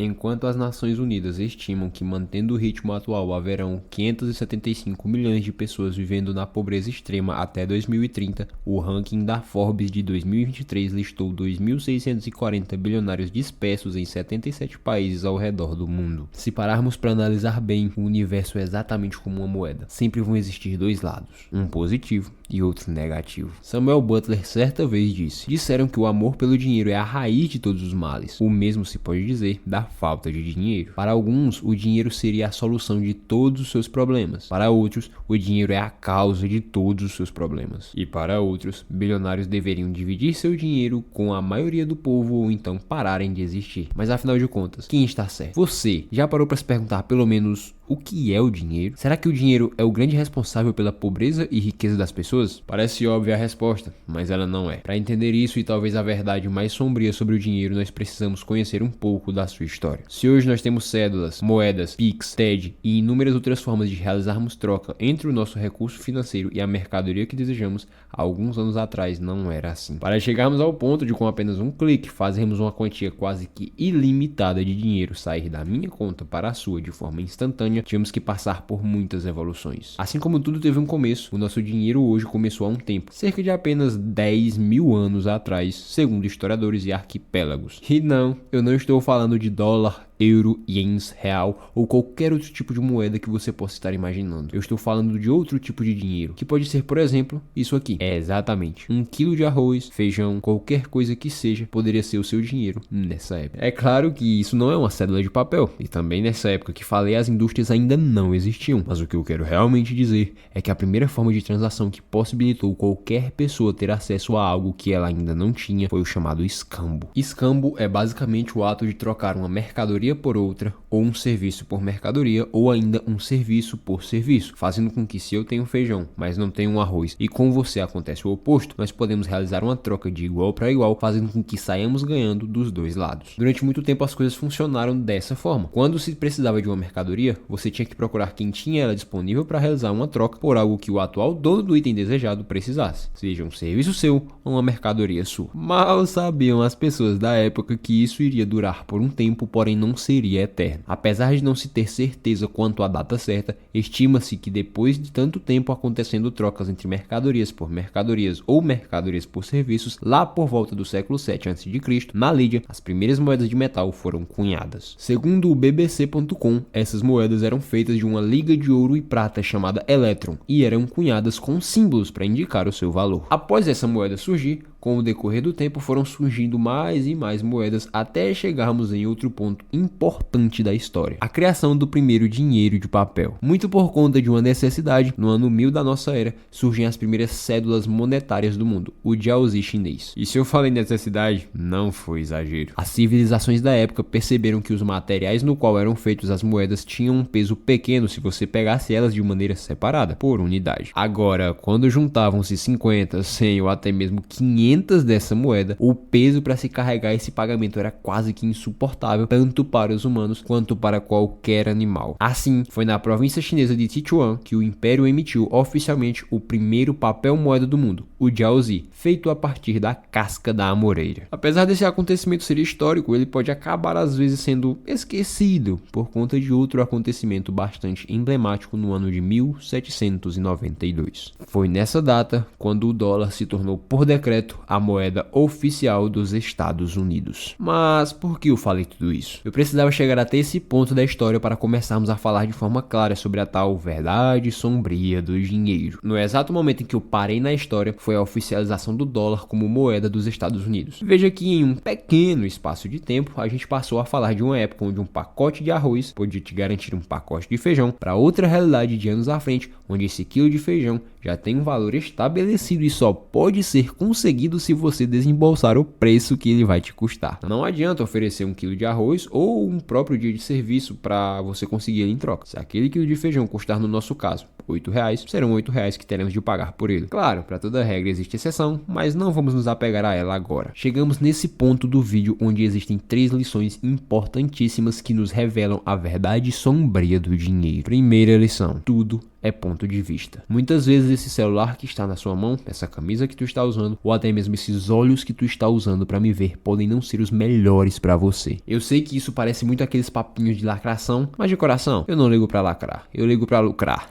Enquanto as Nações Unidas estimam que, mantendo o ritmo atual, haverão 575 milhões de pessoas vivendo na pobreza extrema até 2030, o ranking da Forbes de 2023 listou 2.640 bilionários dispersos em 77 países ao redor do mundo. Se pararmos para analisar bem, o universo é exatamente como uma moeda. Sempre vão existir dois lados, um positivo e outro negativo. Samuel Butler certa vez disse: disseram que o amor pelo dinheiro é a raiz de todos os males. O mesmo se pode dizer da falta de dinheiro. Para alguns, o dinheiro seria a solução de todos os seus problemas. Para outros, o dinheiro é a causa de todos os seus problemas. E para outros, bilionários deveriam dividir seu dinheiro com a maioria do povo ou então pararem de existir. Mas afinal de contas, quem está certo? Você já parou para se perguntar pelo menos o que é o dinheiro? Será que o dinheiro é o grande responsável pela pobreza e riqueza das pessoas? Parece óbvia a resposta, mas ela não é. Para entender isso e talvez a verdade mais sombria sobre o dinheiro, nós precisamos conhecer um pouco da sua história. Se hoje nós temos cédulas, moedas, Pix, TED e inúmeras outras formas de realizarmos troca entre o nosso recurso financeiro e a mercadoria que desejamos, há alguns anos atrás não era assim. Para chegarmos ao ponto de com apenas um clique fazermos uma quantia quase que ilimitada de dinheiro sair da minha conta para a sua de forma instantânea, tivemos que passar por muitas evoluções. Assim como tudo teve um começo, o nosso dinheiro hoje começou há um tempo, cerca de apenas 10 mil anos atrás, segundo historiadores e arquipélagos. E não, eu não estou falando de dólar, euro, ienes, real ou qualquer outro tipo de moeda que você possa estar imaginando. Eu estou falando de outro tipo de dinheiro, que pode ser, por exemplo, isso aqui. É exatamente 1 quilo de arroz, feijão, qualquer coisa que seja, poderia ser o seu dinheiro nessa época. É claro que isso não é uma cédula de papel, e também nessa época que falei, as indústrias ainda não existiam. Mas o que eu quero realmente dizer é que a primeira forma de transação que possibilitou qualquer pessoa ter acesso a algo que ela ainda não tinha foi o chamado escambo. Escambo é basicamente o ato de trocar uma mercadoria por outra, ou um serviço por mercadoria, ou ainda um serviço por serviço, fazendo com que se eu tenho feijão, mas não tenho um arroz, e com você acontece o oposto, nós podemos realizar uma troca de igual para igual, fazendo com que saiamos ganhando dos dois lados. Durante muito tempo as coisas funcionaram dessa forma. Quando se precisava de uma mercadoria, você tinha que procurar quem tinha ela disponível para realizar uma troca por algo que o atual dono do item desejado precisasse, seja um serviço seu ou uma mercadoria sua. Mal sabiam as pessoas da época que isso iria durar por um tempo, porém não seria eterno. Apesar de não se ter certeza quanto à data certa, estima-se que depois de tanto tempo acontecendo trocas entre mercadorias por mercadorias ou mercadorias por serviços, lá por volta do século 7 a.C., na Lídia, as primeiras moedas de metal foram cunhadas. Segundo o BBC.com, essas moedas eram feitas de uma liga de ouro e prata chamada elétron e eram cunhadas com símbolos para indicar o seu valor. Após essa moeda surgir, com o decorrer do tempo foram surgindo mais e mais moedas até chegarmos em outro ponto importante da história: a criação do primeiro dinheiro de papel. Muito por conta de uma necessidade, no ano 1000 da nossa era, surgem as primeiras cédulas monetárias do mundo, o jiaozi chinês. E se eu falei necessidade, não foi exagero. As civilizações da época perceberam que os materiais no qual eram feitos as moedas tinham um peso pequeno se você pegasse elas de maneira separada, por unidade. Agora, quando juntavam-se 50, 100 ou até mesmo 500 dessa moeda, o peso para se carregar esse pagamento era quase que insuportável, tanto para os humanos quanto para qualquer animal. Assim, foi na província chinesa de Sichuan que o império emitiu oficialmente o primeiro papel moeda do mundo, o jiaozi, feito a partir da casca da amoreira. Apesar desse acontecimento ser histórico, ele pode acabar às vezes sendo esquecido por conta de outro acontecimento bastante emblemático no ano de 1792. Foi nessa data quando o dólar se tornou por decreto a moeda oficial dos Estados Unidos. Mas por que eu falei tudo isso? Eu precisava chegar até esse ponto da história para começarmos a falar de forma clara sobre a tal verdade sombria do dinheiro. No exato momento em que eu parei na história, foi a oficialização do dólar como moeda dos Estados Unidos. Veja que em um pequeno espaço de tempo, a gente passou a falar de uma época onde um pacote de arroz podia te garantir um pacote de feijão, para outra realidade de anos à frente, onde esse quilo de feijão já tem um valor estabelecido e só pode ser conseguido se você desembolsar o preço que ele vai te custar. Não adianta oferecer 1 quilo de arroz ou um próprio dia de serviço para você conseguir ele em troca. Se aquele quilo de feijão custar, no nosso caso, R$8, serão R$8 que teremos de pagar por ele. Claro, para toda regra existe exceção, mas não vamos nos apegar a ela agora. Chegamos nesse ponto do vídeo onde existem 3 lições importantíssimas que nos revelam a verdade sombria do dinheiro. Primeira lição: tudo é ponto de vista. Muitas vezes esse celular que está na sua mão, essa camisa que tu está usando, ou até mesmo esses olhos que tu está usando para me ver, podem não ser os melhores para você. Eu sei que isso parece muito aqueles papinhos de lacração, mas de coração, eu não ligo para lacrar, eu ligo para lucrar.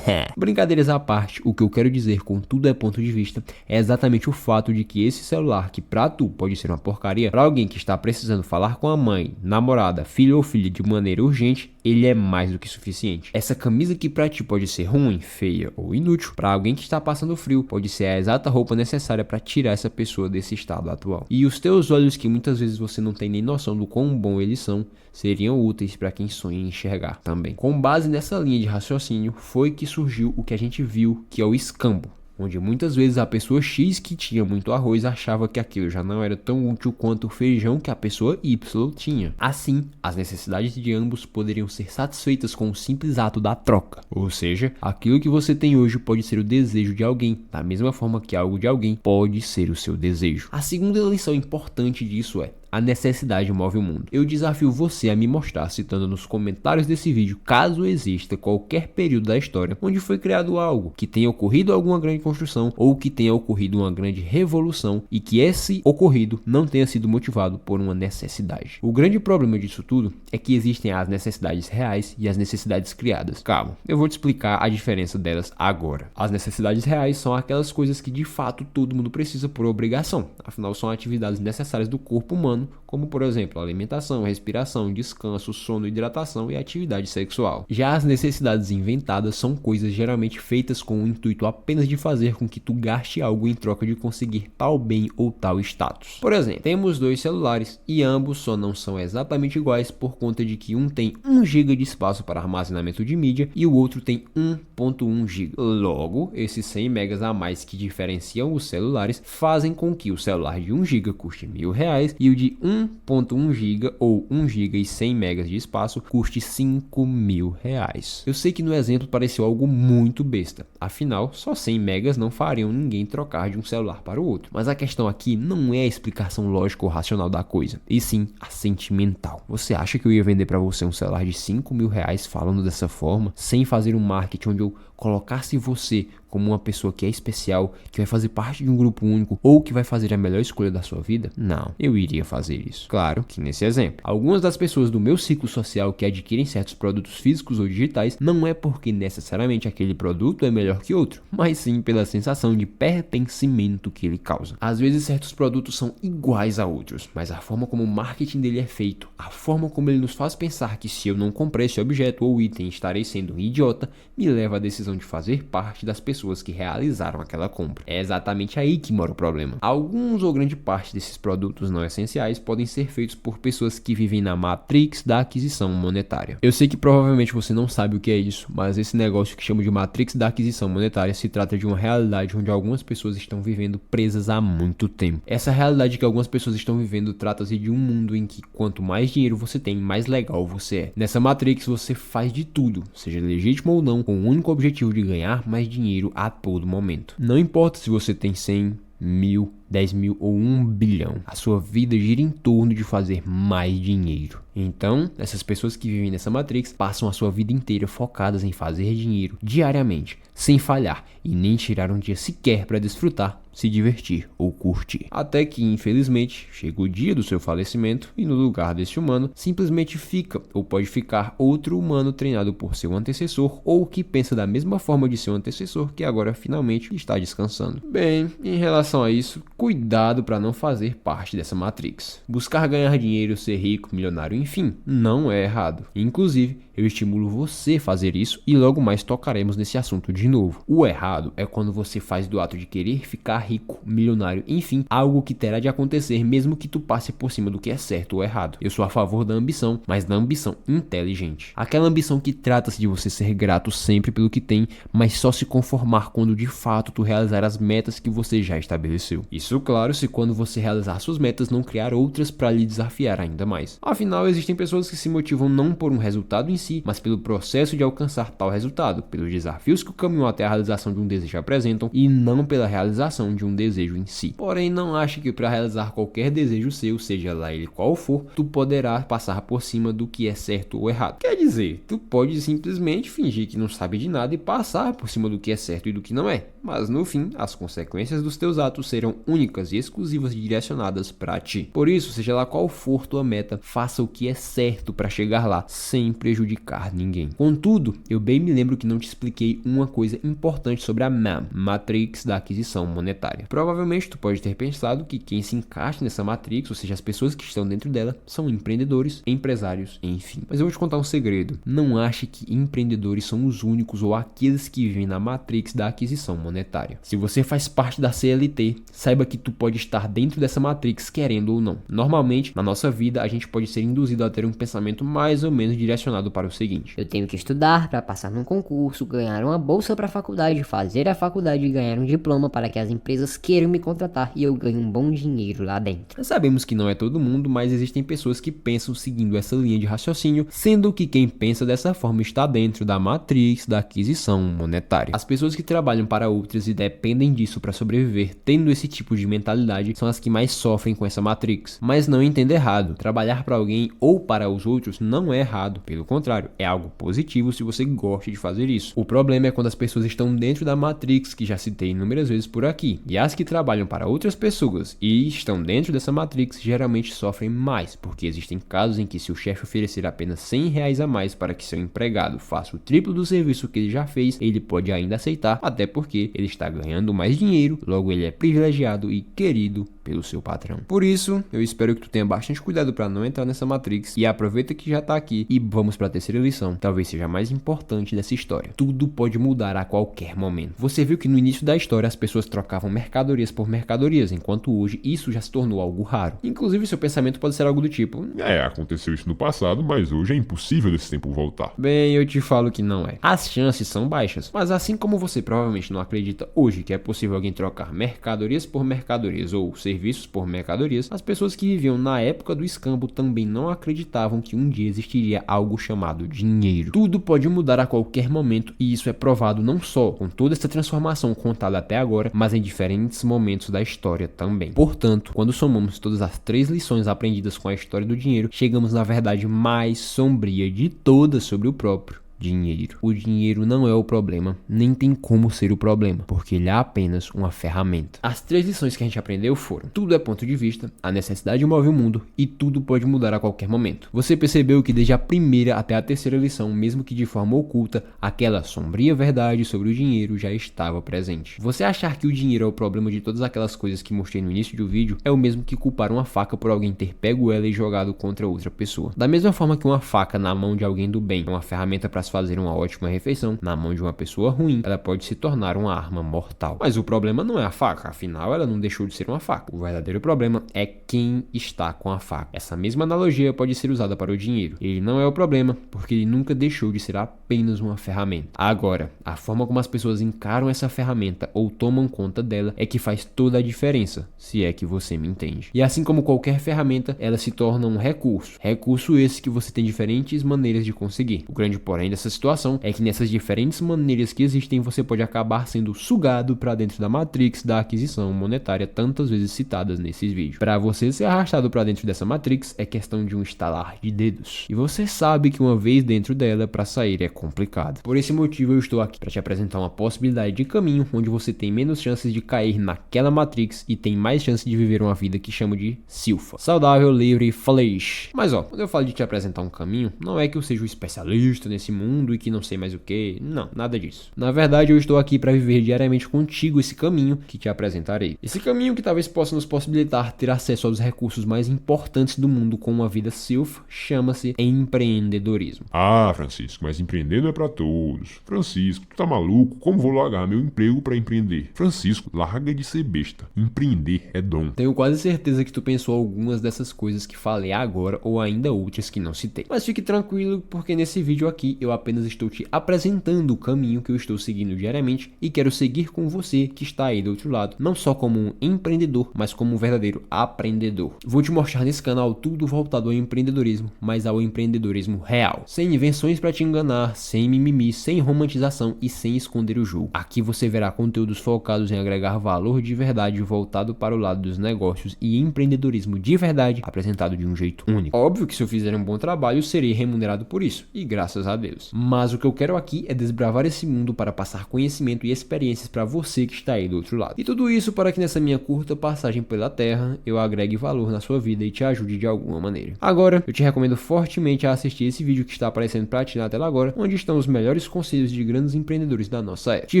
Brincadeiras à parte, o que eu quero dizer com tudo é ponto de vista é exatamente o fato de que esse celular, que pra tu pode ser uma porcaria, pra alguém que está precisando falar com a mãe, namorada, filho ou filha de maneira urgente, ele é mais do que suficiente. Essa camisa que pra ti pode ser ruim, feia ou inútil, pra alguém que está passando frio, pode ser a exata roupa necessária pra tirar essa pessoa desse estado atual. E os teus olhos, que muitas vezes você não tem nem noção do quão bom eles são, seriam úteis para quem sonha em enxergar também. Com base nessa linha de raciocínio, foi que surgiu o que a gente viu, que é o escambo, onde muitas vezes a pessoa X que tinha muito arroz achava que aquilo já não era tão útil quanto o feijão que a pessoa Y tinha. Assim, as necessidades de ambos poderiam ser satisfeitas com o simples ato da troca. Ou seja, aquilo que você tem hoje pode ser o desejo de alguém, da mesma forma que algo de alguém pode ser o seu desejo. A segunda lição importante disso é: a necessidade move o mundo. Eu desafio você a me mostrar, citando nos comentários desse vídeo, caso exista qualquer período da história onde foi criado algo, que tenha ocorrido alguma grande construção ou que tenha ocorrido uma grande revolução e que esse ocorrido não tenha sido motivado por uma necessidade. O grande problema disso tudo é que existem as necessidades reais e as necessidades criadas. Calma, eu vou te explicar a diferença delas agora. As necessidades reais são aquelas coisas que de fato todo mundo precisa por obrigação, afinal são atividades necessárias do corpo humano, como por exemplo alimentação, respiração, descanso, sono, hidratação e atividade sexual. Já as necessidades inventadas são coisas geralmente feitas com o intuito apenas de fazer com que tu gaste algo em troca de conseguir tal bem ou tal status. Por exemplo, temos dois celulares e ambos só não são exatamente iguais por conta de que um tem 1 GB de espaço para armazenamento de mídia e o outro tem 1.1 GB. Logo, esses 100 megas a mais que diferenciam os celulares fazem com que o celular de 1 GB custe R$1.000 e o de 1.1 GB ou 1 GB e 100 megas de espaço custe R$5.000. Eu sei que no exemplo pareceu algo muito besta, afinal só 100 megas não fariam ninguém trocar de um celular para o outro. Mas a questão aqui não é a explicação lógica ou racional da coisa, e sim a sentimental. Você acha que eu ia vender para você um celular de R$5.000 falando dessa forma, sem fazer um marketing onde eu colocasse você como uma pessoa que é especial, que vai fazer parte de um grupo único ou que vai fazer a melhor escolha da sua vida? Não, eu iria fazer isso. Claro que nesse exemplo, algumas das pessoas do meu ciclo social que adquirem certos produtos físicos ou digitais não é porque necessariamente aquele produto é melhor que outro, mas sim pela sensação de pertencimento que ele causa. Às vezes certos produtos são iguais a outros, mas a forma como o marketing dele é feito, a forma como ele nos faz pensar que se eu não comprar esse objeto ou item estarei sendo um idiota, me leva à decisão de fazer parte das pessoas que realizaram aquela compra. É exatamente aí que mora o problema. Alguns ou grande parte desses produtos não essenciais podem ser feitos por pessoas que vivem na matrix da aquisição monetária. Eu sei que provavelmente você não sabe o que é isso, mas esse negócio que chamo de matrix da aquisição monetária se trata de uma realidade onde algumas pessoas estão vivendo presas há muito tempo. Essa realidade que algumas pessoas estão vivendo trata-se de um mundo em que quanto mais dinheiro você tem, mais legal você é. Nessa matrix você faz de tudo, seja legítimo ou não, com o único objetivo de ganhar mais dinheiro a todo momento. Não importa se você tem 100, 1.000, 10.000 ou 1 bilhão, a sua vida gira em torno de fazer mais dinheiro. Então, essas pessoas que vivem nessa matrix passam a sua vida inteira focadas em fazer dinheiro diariamente, sem falhar e nem tirar um dia sequer para desfrutar, se divertir ou curtir. Até que, infelizmente, chega o dia do seu falecimento e no lugar desse humano simplesmente fica ou pode ficar outro humano treinado por seu antecessor ou que pensa da mesma forma de seu antecessor que agora finalmente está descansando. Bem, em relação a isso, cuidado para não fazer parte dessa matrix. Buscar ganhar dinheiro, ser rico, milionário, enfim, não é errado. Inclusive, eu estimulo você a fazer isso e logo mais tocaremos nesse assunto de novo. O errado é quando você faz do ato de querer ficar rico, milionário, enfim, algo que terá de acontecer mesmo que tu passe por cima do que é certo ou errado. Eu sou a favor da ambição, mas da ambição inteligente. Aquela ambição que trata-se de você ser grato sempre pelo que tem, mas só se conformar quando de fato tu realizar as metas que você já estabeleceu. Isso Isso, claro, se quando você realizar suas metas não criar outras para lhe desafiar ainda mais. Afinal, existem pessoas que se motivam não por um resultado em si, mas pelo processo de alcançar tal resultado, pelos desafios que o caminho até a realização de um desejo apresentam e não pela realização de um desejo em si. Porém, não ache que para realizar qualquer desejo seu, seja lá ele qual for, tu poderá passar por cima do que é certo ou errado. Quer dizer, tu pode simplesmente fingir que não sabe de nada e passar por cima do que é certo e do que não é, mas no fim, as consequências dos teus atos serão únicas e exclusivas e direcionadas para ti. Por isso, seja lá qual for tua meta, faça o que é certo para chegar lá, sem prejudicar ninguém. Contudo, eu bem me lembro que não te expliquei uma coisa importante sobre a MAM, Matrix da Aquisição Monetária. Provavelmente tu pode ter pensado que quem se encaixa nessa Matrix, ou seja, as pessoas que estão dentro dela, são empreendedores, empresários, enfim. Mas eu vou te contar um segredo. Não ache que empreendedores são os únicos ou aqueles que vivem na Matrix da Aquisição Monetária. Se você faz parte da CLT, saiba que tu pode estar dentro dessa Matrix querendo ou não. Normalmente, na nossa vida, a gente pode ser induzido a ter um pensamento mais ou menos direcionado para o seguinte: eu tenho que estudar para passar num concurso, ganhar uma bolsa para a faculdade, fazer a faculdade e ganhar um diploma para que as empresas queiram me contratar e eu ganhe um bom dinheiro lá dentro. Sabemos que não é todo mundo, mas existem pessoas que pensam seguindo essa linha de raciocínio, sendo que quem pensa dessa forma está dentro da Matrix da Aquisição Monetária. As pessoas que trabalham para outras e dependem disso para sobreviver, tendo esse tipo de mentalidade, são as que mais sofrem com essa Matrix. Mas não entenda errado, trabalhar para alguém ou para os outros não é errado, pelo contrário, é algo positivo se você gosta de fazer isso. O problema é quando as pessoas estão dentro da Matrix, que já citei inúmeras vezes por aqui, e as que trabalham para outras pessoas e estão dentro dessa Matrix geralmente sofrem mais, porque existem casos em que se o chefe oferecer apenas R$100 a mais para que seu empregado faça o triplo do serviço que ele já fez, ele pode ainda aceitar, até porque ele está ganhando mais dinheiro, logo ele é privilegiado e querido pelo seu patrão. Por isso, eu espero que tu tenha bastante cuidado para não entrar nessa Matrix e aproveita que já tá aqui e vamos para a terceira lição, talvez seja a mais importante dessa história. Tudo pode mudar a qualquer momento. Você viu que no início da história as pessoas trocavam mercadorias por mercadorias, enquanto hoje isso já se tornou algo raro. Inclusive, seu pensamento pode ser algo do tipo: aconteceu isso no passado, mas hoje é impossível desse tempo voltar. Bem, eu te falo que não é. As chances são baixas, mas assim como você provavelmente não acredita hoje que é possível alguém trocar mercadorias por mercadorias ou serviços por mercadorias, as pessoas que viviam na época do escambo também não acreditavam que um dia existiria algo chamado dinheiro. Tudo pode mudar a qualquer momento e isso é provado não só com toda essa transformação contada até agora, mas em diferentes momentos da história também. Portanto, quando somamos todas as 3 lições aprendidas com a história do dinheiro, chegamos na verdade mais sombria de todas sobre o próprio dinheiro. O dinheiro não é o problema, nem tem como ser o problema, porque ele é apenas uma ferramenta. As 3 lições que a gente aprendeu foram: tudo é ponto de vista, a necessidade move o mundo e tudo pode mudar a qualquer momento. Você percebeu que desde a primeira até a terceira lição, mesmo que de forma oculta, aquela sombria verdade sobre o dinheiro já estava presente. Você achar que o dinheiro é o problema de todas aquelas coisas que mostrei no início do vídeo é o mesmo que culpar uma faca por alguém ter pego ela e jogado contra outra pessoa. Da mesma forma que uma faca na mão de alguém do bem é uma ferramenta para se fazer uma ótima refeição, na mão de uma pessoa ruim, ela pode se tornar uma arma mortal. Mas o problema não é a faca, afinal ela não deixou de ser uma faca. O verdadeiro problema é quem está com a faca. Essa mesma analogia pode ser usada para o dinheiro. Ele não é o problema, porque ele nunca deixou de ser apenas uma ferramenta. Agora, a forma como as pessoas encaram essa ferramenta ou tomam conta dela é que faz toda a diferença, se é que você me entende. E assim como qualquer ferramenta, ela se torna um recurso. Recurso esse que você tem diferentes maneiras de conseguir. O grande porém dessa situação é que nessas diferentes maneiras que existem, você pode acabar sendo sugado para dentro da Matrix da aquisição monetária tantas vezes citadas nesses vídeos. Para você ser arrastado para dentro dessa Matrix é questão de um estalar de dedos. E você sabe que uma vez dentro dela, para sair é complicado. Por esse motivo eu estou aqui para te apresentar uma possibilidade de caminho onde você tem menos chances de cair naquela Matrix e tem mais chances de viver uma vida que chamo de Silfa. Saudável, livre, feliz. Mas quando eu falo de te apresentar um caminho, não é que eu seja um especialista nesse mundo e que não sei mais o que, não, nada disso. Na verdade, eu estou aqui para viver diariamente contigo esse caminho que te apresentarei. Esse caminho que talvez possa nos possibilitar ter acesso aos recursos mais importantes do mundo com uma vida Silfa, chama-se empreendedorismo. Francisco, mas empreender não é para todos. Francisco, tu tá maluco? Como vou largar meu emprego para empreender? Francisco, larga de ser besta. Empreender é dom. Tenho quase certeza que tu pensou algumas dessas coisas que falei agora ou ainda outras que não citei. Mas fique tranquilo, porque nesse vídeo aqui eu apenas estou te apresentando o caminho que eu estou seguindo diariamente e quero seguir com você que está aí do outro lado, não só como um empreendedor, mas como um verdadeiro aprendedor. Vou te mostrar nesse canal tudo voltado ao empreendedorismo, mas ao empreendedorismo real, sem invenções para te enganar, sem mimimi, sem romantização e sem esconder o jogo. Aqui você verá conteúdos focados em agregar valor de verdade voltado para o lado dos negócios e empreendedorismo de verdade, apresentado de um jeito único. Óbvio que se eu fizer um bom trabalho, serei remunerado por isso, e graças a Deus. Mas o que eu quero aqui é desbravar esse mundo para passar conhecimento e experiências para você que está aí do outro lado. E tudo isso para que nessa minha curta passagem pela Terra, eu agregue valor na sua vida e te ajude de alguma maneira. Agora, eu te recomendo fortemente a assistir esse vídeo que está aparecendo para ti na tela agora, onde estão os melhores conselhos de grandes empreendedores da nossa era. Te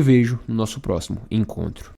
vejo no nosso próximo encontro.